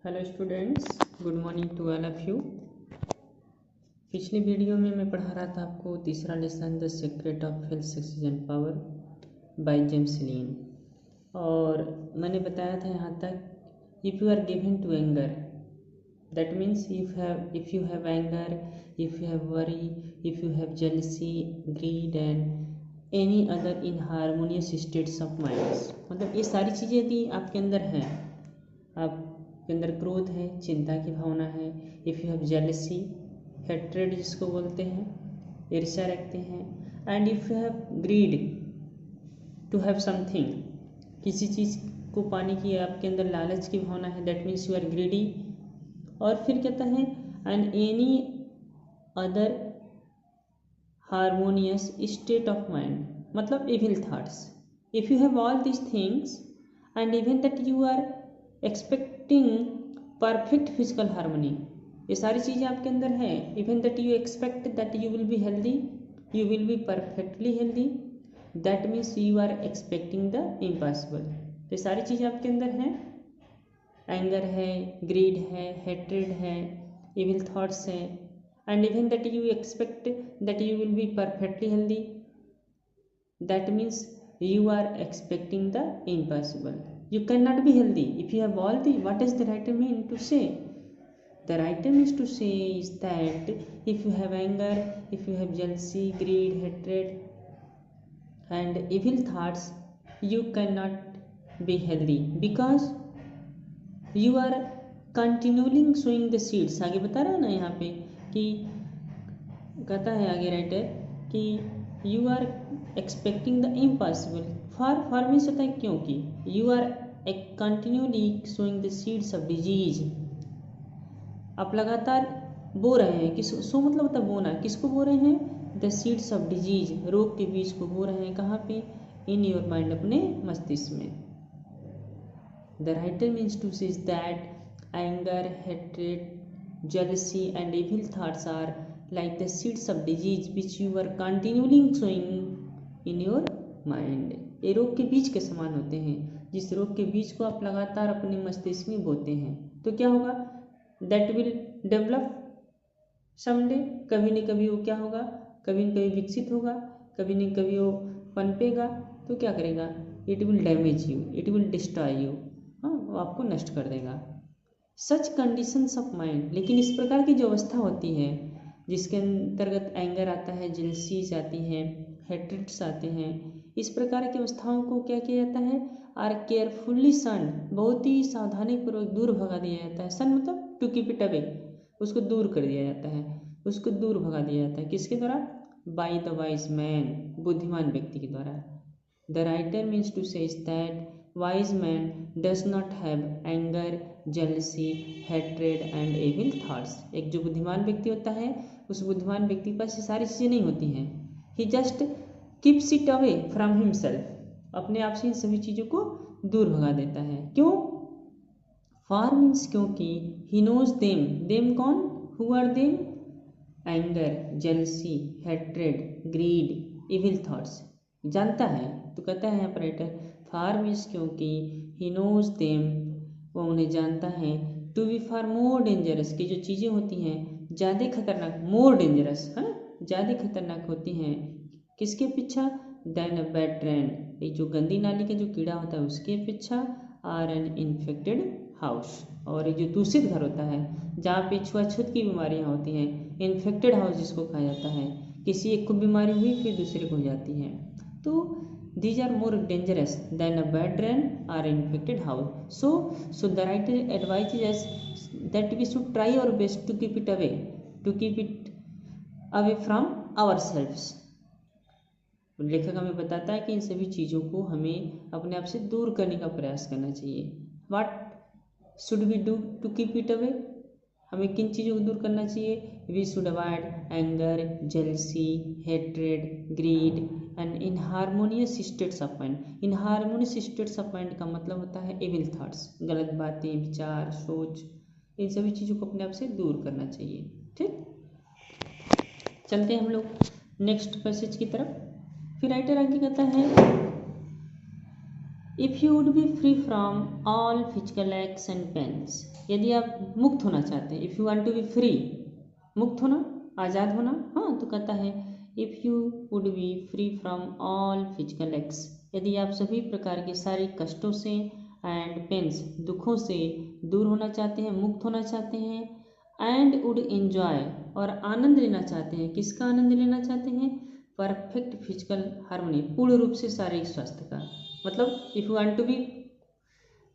Hello students, good morning to all of you. पिछली video में मैं पढ़ा रहा था आपको तीसरा lesson the secret of health success and power by James Allen. और मैंने बताया था यहाँ तक if you are given to anger, that means if you have anger, if you have worry, if you have jealousy, greed and any other inharmonious states of minds, मतलब ये सारी चीज़ें यदि आपके अंदर हैं, आपके अंदर क्रोध है, चिंता की भावना है, if you have jealousy, hatred जिसको बोलते हैं, ईर्ष्या रखते हैं, and if you have greed, to have something, किसी चीज़ को पाने की आपके अंदर लालच की भावना है, that means you are greedy. और फिर कहता है and any other harmonious state of mind, मतलब evil thoughts. If you have all these things and even that you are expecting perfect physical harmony, ये सारी चीज़ें आपके अंदर हैं, even that you expect that you will be healthy, you will be perfectly healthy, that means you are expecting the impossible. ये सारी चीज़ें आपके अंदर हैं, एंगर है, ग्रीड है, हेट्रेड है, इविल थॉट्स हैं, and even that you expect that you will be perfectly healthy, that means you are expecting the impossible. You cannot be healthy if you have all the. What does the writer mean to say? The writer means to say is that if you have anger, if you have jealousy, greed, hatred and evil thoughts, you cannot be healthy because you are continually sowing the seeds. आगे बता रहा है ना यहाँ पे कि कहता है आगे राइटर कि you are expecting the impossible. For means होता है क्योंकि you are continuously sowing the seeds of disease. आप लगातार बो रहे हैं, किस सो मतलब होता है बोना, किसको बो रहे हैं? द सीड्स ऑफ डिजीज, रोग के बीज को बो रहे हैं। कहाँ पे? इन योर माइंड, अपने मस्तिष्क में। The writer means to say that anger, hatred, jealousy and evil thoughts are like the seeds of disease which you are continually sowing in your mind. ये रोग के बीज के समान होते हैं, जिस रोग के बीज को आप लगातार अपने मस्तिष्क में बोते हैं तो क्या होगा? That will develop someday, कभी न कभी वो क्या होगा? कभी न कभी विकसित होगा, कभी न कभी वो पनपेगा, तो क्या करेगा? It will damage you, it will destroy you, हाँ, वो आपको नष्ट कर देगा। सच कंडीशंस ऑफ माइंड, लेकिन इस प्रकार की जो अवस्था होती है जिसके अंतर्गत एंगर आता है, जेलसीज आती हैं, हेट्रेड्स आते हैं, इस प्रकार की अवस्थाओं को क्या किया जाता है? आर केयरफुल्ली सन, बहुत ही सावधानीपूर्वक दूर भगा दिया जाता है। सन मतलब टू कीप इट अवे, उसको दूर कर दिया जाता है, उसको दूर भगा दिया जाता है। किसके द्वारा? बाय द वाइज मैन, बुद्धिमान व्यक्ति के द्वारा। The writer means to say that wise man does not have anger, jealousy, hatred and evil thoughts. एक जो बुद्धिमान व्यक्ति होता है, उस बुद्धिमान व्यक्ति के पास ये सारी चीज़ें नहीं होती हैं। He just keeps it away from himself. अपने आप से इन सभी चीज़ों को दूर भगा देता है। क्यों? For means क्योंकि he knows them. Them कौन? Who are them? Anger, jealousy, hatred, greed, evil thoughts. जानता है, तो कहता है यहाँ पर राइटर फार मीन्स क्योंकि ही नोज देम, वो उन्हें जानता है, to be far more dangerous, की जो चीज़ें होती हैं ज़्यादा खतरनाक, मोर डेंजरस है, ज़्यादा खतरनाक होती हैं किसके पीछा? देन अ बैड ट्रेन, ये जो गंदी नाली का जो कीड़ा होता है उसके पीछा, आर एन इन्फेक्टेड हाउस, और ये जो दूषित घर होता है जहाँ पे छुआछूत की बीमारियाँ होती हैं, इन्फेक्टेड हाउस जिसको कहा जाता है, किसी एक को बीमारी हुई फिर दूसरे को हो जाती है, तो these are more dangerous than a bad drain or infected house. So the writer advises us that we should try our best to keep it away from ourselves. लेखक हमें बताता है कि इन सभी चीज़ों को हमें अपने आप से दूर करने का प्रयास करना चाहिए। What should we do to keep it away? हमें किन चीज़ों को दूर करना चाहिए? We should avoid anger, jealousy, hatred, greed and inharmonious states of mind. Inharmonious states of mind का मतलब होता है एविल थॉट्स, गलत बातें, विचार, सोच, इन सभी चीज़ों को अपने आप से दूर करना चाहिए। ठीक, चलते हैं हम लोग नेक्स्ट पैसेज की तरफ। फिर राइटर आगे कहता है if you would be free from all physical aches and pains, यदि आप मुक्त होना चाहते हैं, if you want to be free, मुक्त होना, आज़ाद होना, हाँ, तो कहता है if you would be free from all physical aches, यदि आप सभी प्रकार के शारीरिक कष्टों से एंड पेन्स, दुखों से दूर होना चाहते हैं, मुक्त होना चाहते हैं, एंड वुड एंजॉय, और आनंद लेना चाहते हैं, किसका आनंद लेना चाहते हैं, परफेक्ट फिजिकल हार्मनी, पूर्ण रूप से शारीरिक स्वास्थ्य का, मतलब if you want to be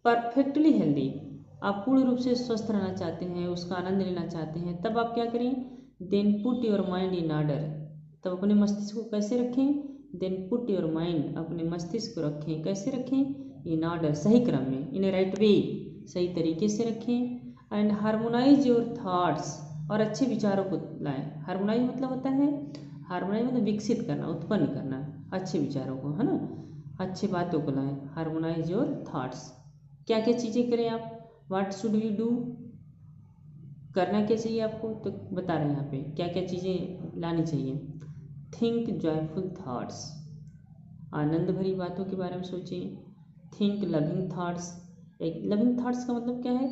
perfectly healthy, आप पूर्ण रूप से स्वस्थ रहना चाहते हैं, उसका आनंद लेना चाहते हैं, तब आप क्या करें, then put your mind in order, तब अपने मस्तिष्क को कैसे रखें, देन पुट योर माइंड, अपने मस्तिष्क को रखें, कैसे रखें, इन ऑर्डर, सही क्रम में, इन ए राइट वे, सही तरीके से रखें, एंड हार्मोनाइज योर थॉट्स, और अच्छे विचारों को लाएं, हार्मोनाइज मतलब होता है, हार्मोनाइज मतलब विकसित करना, उत्पन्न करना, अच्छे विचारों को, है ना, अच्छी बातों को लाएं, हार्मोनाइज योर थॉट्स, क्या क्या चीज़ें करें आप, व्हाट शुड वी डू, करना क्या चाहिए आपको, तो बता रहे हैं यहाँ पे क्या क्या चीज़ें लानी चाहिए, थिंक जॉयफुल थॉट्स, आनंद भरी बातों के बारे में सोचें, थिंक लविंग थॉट्स, एक लविंग थॉट्स का मतलब क्या है,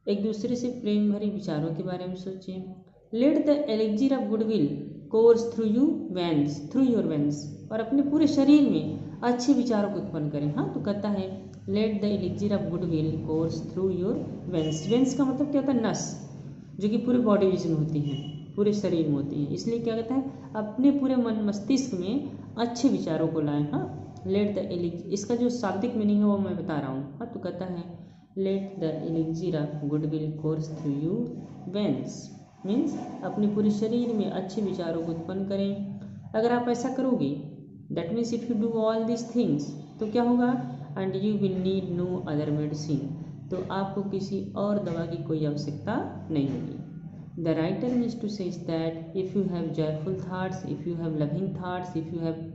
एक दूसरे से प्रेम भरी विचारों के बारे में सोचें, let the elixir of goodwill course through you veins, through your veins, और अपने पूरे शरीर में अच्छे विचारों को उत्पन्न करें, हाँ, तो कहता है let the elixir of goodwill course through your veins, veins का मतलब क्या होता है, नस, जो कि पूरे बॉडी विजन होती हैं, पूरे शरीर में होती हैं, इसलिए क्या कहता है, अपने पूरे मन मस्तिष्क में अच्छे विचारों को लाएं, हाँ, लेट द एलिक्सिर, इसका जो शाब्दिक मीनिंग है वो मैं बता रहा हूँ, हाँ, तो कहता है let the elixir of goodwill course through you veins, means अपने पूरे शरीर में अच्छे विचारों को उत्पन्न करें, अगर आप ऐसा करोगे, that means if you do all this things, तो क्या होगा, and you will need no other medicine, तो आपको किसी और दवा की कोई आवश्यकता नहीं होगी। The writer means to say that if you have joyful thoughts, if you have loving thoughts, if you have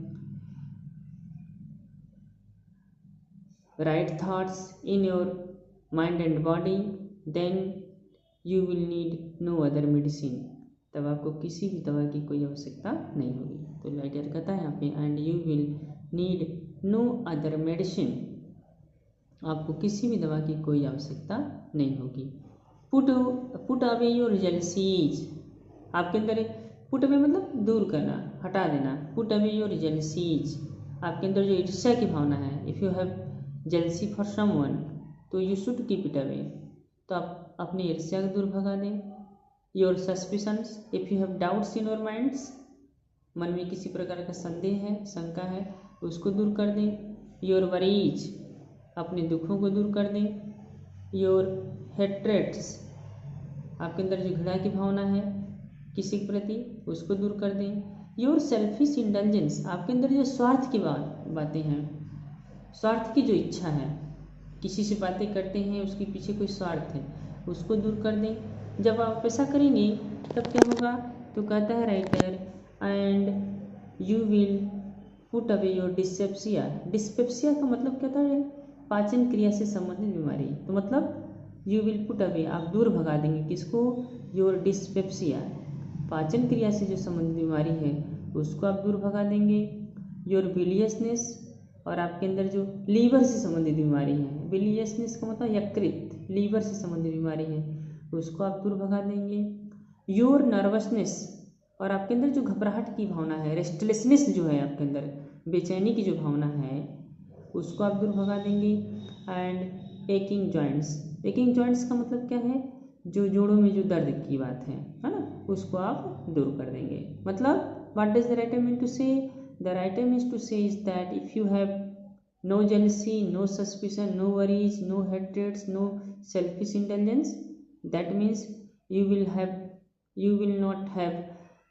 right thoughts in your mind and body, then you will need no other medicine, तब आपको किसी भी दवा की कोई आवश्यकता नहीं होगी, तो राइटर कहता है यहाँ पे and you will need no other medicine, आपको किसी भी दवा की कोई आवश्यकता नहीं होगी। पुट अवे योर जेलसीज, आपके अंदर, पुट अवे मतलब दूर करना, हटा देना, पुट अवे योर जेलसीज, आपके अंदर जो ईर्ष्या की भावना है, if you have jealousy for someone, तो you should keep it away, तो आप अपनी ईर्ष्या को दूर भगा दें। Your suspicions, if you have doubts in your minds, मन में किसी प्रकार का संदेह है, शंका है, उसको दूर कर दें। योर वरीज, अपने दुखों को दूर कर दें। योर हेट्रेट्स, आपके अंदर जो घृणा की भावना है किसी के प्रति, उसको दूर कर दें। योर सेल्फिश इंडल्जेंस, आपके अंदर जो स्वार्थ की बातें हैं, स्वार्थ की जो इच्छा है, किसी से बातें करते हैं उसके पीछे कोई स्वार्थ है, उसको दूर कर दें। जब आप ऐसा करेंगे तब क्या होगा, तो कहता है writer and you will put away your dyspepsia, dyspepsia का मतलब क्या था, पाचन क्रिया से संबंधित बीमारी, तो मतलब यू विल पुट अवे, आप दूर भगा देंगे किसको, योर डिस्पेप्सिया, पाचन क्रिया से जो संबंधित बीमारी है उसको आप दूर भगा देंगे। योर बिलियसनेस, और आपके अंदर जो लीवर से संबंधित बीमारी है, बिलियसनेस का मतलब यकृत, लीवर से संबंधित बीमारी है, उसको आप दूर भगा देंगे। योर नर्वसनेस, और आपके अंदर जो घबराहट की भावना है, रेस्टलेसनेस जो है आपके अंदर, बेचैनी की जो भावना है, उसको आप दूर भगा देंगे। And aching joints, aching joints का मतलब क्या है, जो जोड़ों में जो दर्द की बात है ना, उसको आप दूर कर देंगे। मतलब what does the writer mean to say, the writer means to say is that if you have no jealousy, no suspicion, no worries, no hatreds, no selfish indulgence, that means you will not have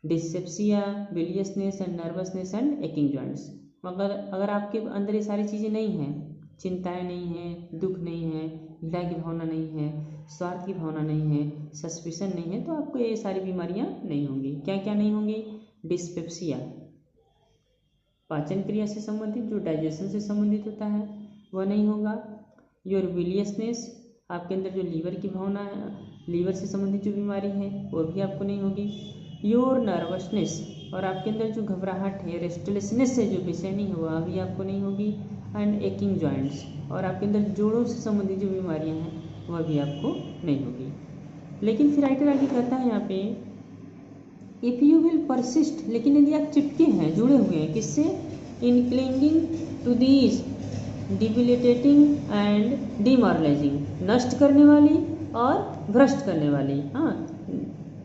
dyspepsia, biliousness and nervousness and aching joints। मगर अगर आपके अंदर ये सारी चीज़ें नहीं हैं, चिंताएं नहीं हैं, दुख नहीं है, घृणा की भावना नहीं है, स्वार्थ की भावना नहीं है, सस्पिशन नहीं है, तो आपको ये सारी बीमारियां नहीं होंगी। क्या क्या नहीं होंगी, डिस्पेप्सिया, पाचन क्रिया से संबंधित, जो डाइजेशन से संबंधित होता है वह नहीं होगा। योर बिलियसनेस, आपके अंदर जो लीवर की भावना है, लीवर से संबंधित जो बीमारी है वो भी आपको नहीं होगी। योर नर्वसनेस, और आपके अंदर जो घबराहट है, रेस्टलेसनेस है, जो बेचैनी है, वह भी आपको नहीं होगी। एंड एकिंग जॉइंट्स, और आपके अंदर जोड़ों से संबंधित जो बीमारियां हैं वह भी आपको नहीं होगी। लेकिन फिर राइटर आगे कहता है यहाँ पे इफ़ यू विल परसिस्ट, लेकिन यदि आप चिपके हैं, जुड़े हुए हैं किससे, in clinging to these debilitating and demoralising, नष्ट करने वाली और भ्रष्ट करने वाली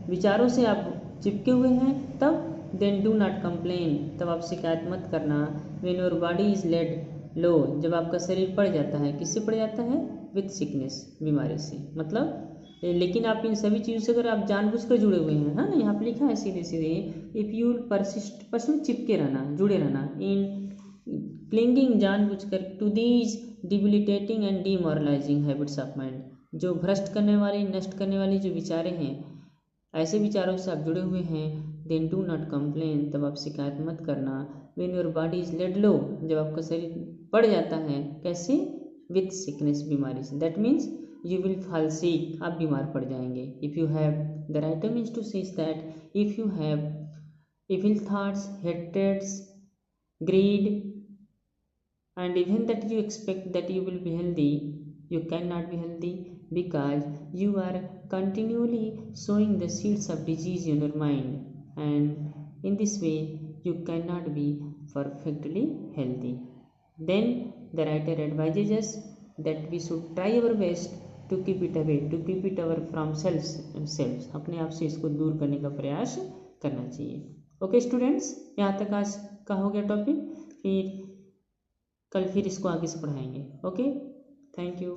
विचारों से आप चिपके हुए हैं, तब देन डू नॉट कंप्लेन, तब आप शिकायत मत करना। When your body is laid low, जब आपका शरीर पड़ जाता है, किससे पड़ जाता है, विथ सिकनेस, बीमारी से, मतलब लेकिन आप इन सभी चीज़ों से अगर आप जानबूझकर जुड़े हुए हैं, है ना, यहाँ पे लिखा है सीधे सीधे इफ़ यू परसिस्ट, परसिस्ट चिपके रहना, जुड़े रहना, इन क्लिंगिंग, जानबूझकर, to these debilitating and demoralising habits of mind, जो भ्रष्ट करने वाली, नष्ट करने वाली जो विचारें हैं, ऐसे विचारों से आप जुड़े हुए हैं, देन डू नॉट कंप्लेन, तब आप शिकायत मत करना। When your body is laid low, जब आपका शरीर पड़ जाता है, कैसे, विथ सिकनेस, बीमारी से, that means you will fall sick, आप बीमार पड़ जाएंगे। If you have, the writer means to say that if you have evil thoughts, hatreds, greed, and even that you expect that you will be healthy, you cannot be healthy because you are continually sowing the seeds of disease in your mind, and in this way you cannot be perfectly healthy. Then the writer advises us that we should try our best to keep it away, to keep it away from selves, अपने आप से इसको दूर करने का प्रयास करना चाहिए। ओके स्टूडेंट्स, यहाँ तक आज का हो गया टॉपिक, फिर कल फिर इसको आगे से पढ़ाएंगे। Okay, thank you.